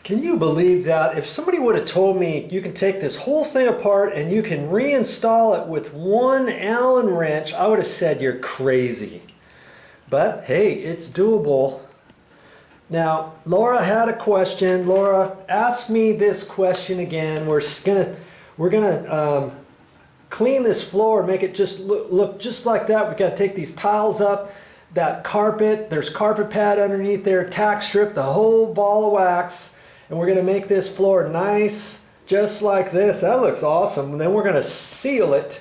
Can you believe that? If somebody would have told me you can take this whole thing apart and you can reinstall it with one Allen wrench, I would have said you're crazy. But hey, it's doable. Now, Laura had a question. Laura, ask me this question again. We're gonna clean this floor, make it just look just like that. We got to take these tiles up, that carpet. There's carpet pad underneath there, tack strip, the whole ball of wax. And we're going to make this floor nice, just like this. That looks awesome. And then we're going to seal it.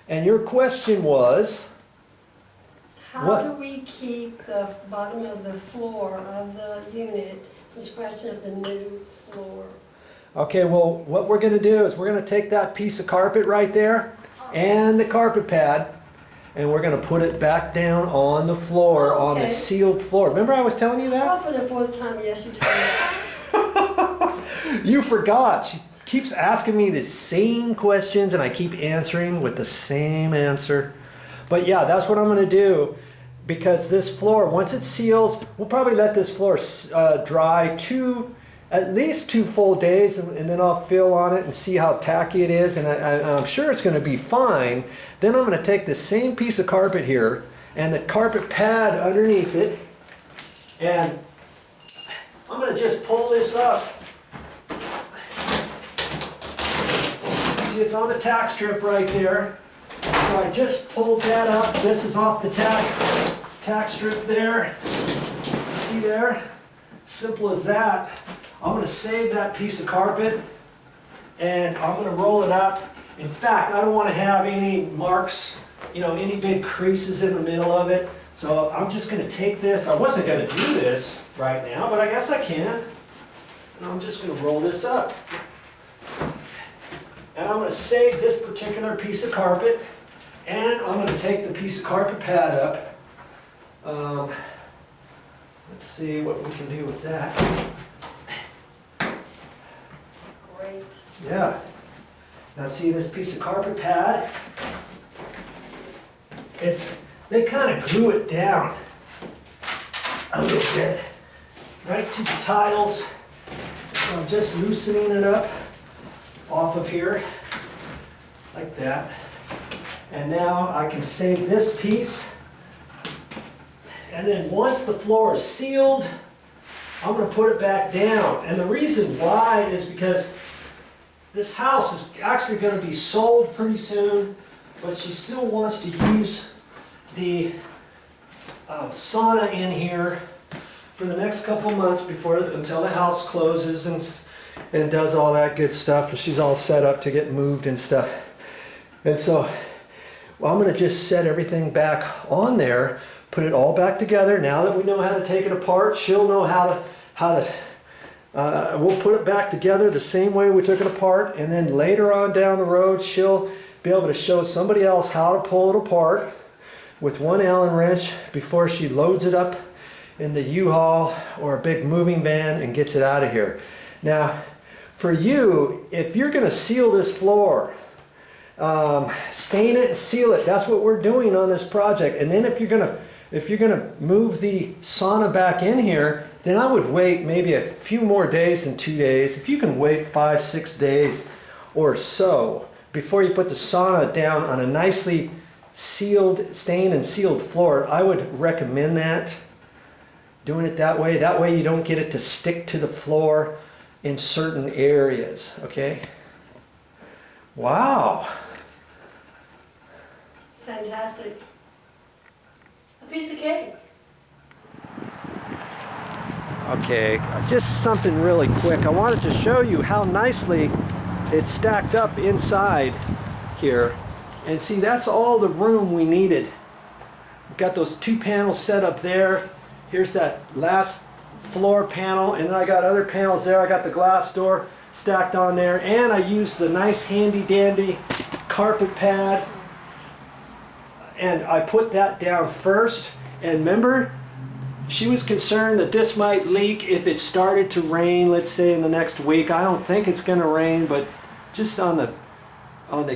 And your question was? How do we keep the bottom of the floor of the unit from scratching up the new floor? Okay, well, what we're going to do is we're going to take that piece of carpet right there and the carpet pad, and we're going to put it back down on the floor, on the sealed floor. Remember I was telling you that? Well, for the fourth time, yes, you told me that. You forgot. She keeps asking me the same questions and I keep answering with the same answer. But yeah, that's what I'm going to do, because this floor, once it seals, we'll probably let this floor dry at least 2 full days, and then I'll feel on it and see how tacky it is, and I'm sure it's going to be fine. Then I'm going to take the same piece of carpet here and the carpet pad underneath it, and I'm going to just pull this up. See, it's on the tack strip right there. So I just pulled that up. This is off the tack strip there. See there? Simple as that. I'm going to save that piece of carpet and I'm going to roll it up. In fact, I don't want to have any marks, any big creases in the middle of it. So I'm just going to take this. I wasn't going to do this right now, but I guess I can. And I'm just going to roll this up. And I'm going to save this particular piece of carpet, and I'm going to take the piece of carpet pad up. Let's see what we can do with that. Great. Yeah. Now see this piece of carpet pad? They kind of glue it down a little bit, right to the tiles. So I'm just loosening it up off of here, like that. And now I can save this piece. And then once the floor is sealed, I'm going to put it back down. And the reason why is because this house is actually going to be sold pretty soon, but she still wants to use the sauna in here for the next couple months until the house closes and does all that good stuff. She's all set up to get moved and stuff. And so I'm going to just set everything back on there, put it all back together. Now that we know how to take it apart, she'll know how to we'll put it back together the same way we took it apart, and then later on down the road she'll be able to show somebody else how to pull it apart with one Allen wrench before she loads it up in the U-Haul or a big moving van and gets it out of here. Now, for you, if you're going to seal this floor, stain it and seal it. That's what we're doing on this project. And then if you're gonna move the sauna back in here, then I would wait maybe a few more days than 2 days. If you can wait 5-6 days or so before you put the sauna down on a nicely sealed, stained and sealed floor, I would recommend that. Doing it that way. That way you don't get it to stick to the floor in certain areas. Okay? Wow. It's fantastic. A piece of cake. Okay, just something really quick. I wanted to show you how nicely it's stacked up inside here. And see, that's all the room we needed. We've got those 2 panels set up there. Here's that last floor panel, and then I got other panels there. I got the glass door stacked on there, and I used the nice handy dandy carpet pad, and I put that down first. And remember, she was concerned that this might leak if it started to rain, let's say in the next week. I don't think it's going to rain, but just on the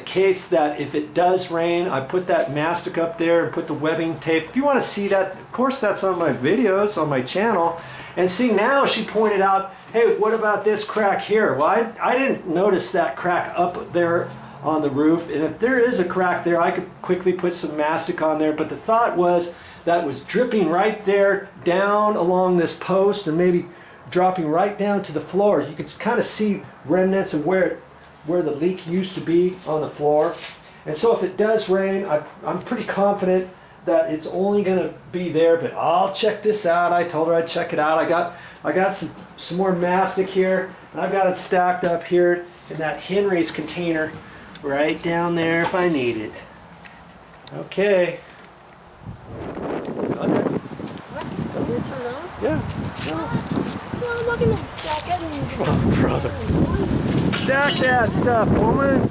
case that if it does rain, I put that mastic up there and put the webbing tape. If you want to see that, of course that's on my videos on my channel. And see, now she pointed out Hey, what about this crack here? Well, I didn't notice that crack up there on the roof, and if there is a crack there, I could quickly put some mastic on there, but the thought was that was dripping right there down along this post and maybe dropping right down to the floor. You can kind of see remnants of where the leak used to be on the floor. And so if it does rain, I'm pretty confident that it's only going to be there, but I'll check this out. I told her I'd check it out. I got some more mastic here, and I've got it stacked up here in that Henry's container right down there if I need it. Okay. Yeah. Well, I'm not gonna stack it and Oh, brother. Stack that stuff, woman.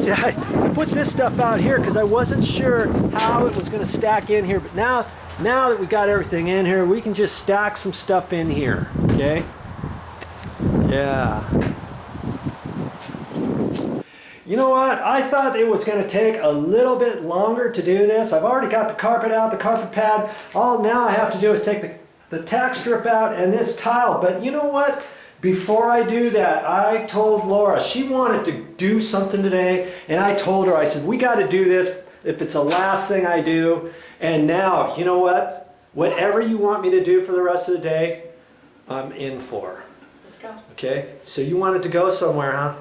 Yeah, I put this stuff out here because I wasn't sure how it was going to stack in here, but now that we got everything in here, we can just stack some stuff in here, okay? Yeah. You know what? I thought it was going to take a little bit longer to do this. I've already got the carpet out, the carpet pad. All now I have to do is take the tack strip out and this tile. But you know what? Before I do that, I told Laura, she wanted to do something today, and I told her, I said, we got to do this if it's the last thing I do. And now, you know what? Whatever you want me to do for the rest of the day, I'm in for. let's go. Okay? So you wanted to go somewhere, huh?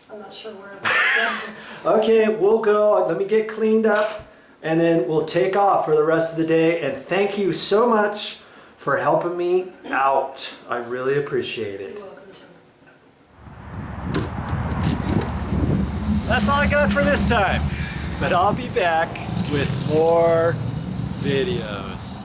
I'm not sure where it's Okay, we'll go. Let me get cleaned up, and then we'll take off for the rest of the day. And thank you so much for helping me out. I really appreciate it. You're welcome to. That's all I got for this time. But I'll be back with more videos.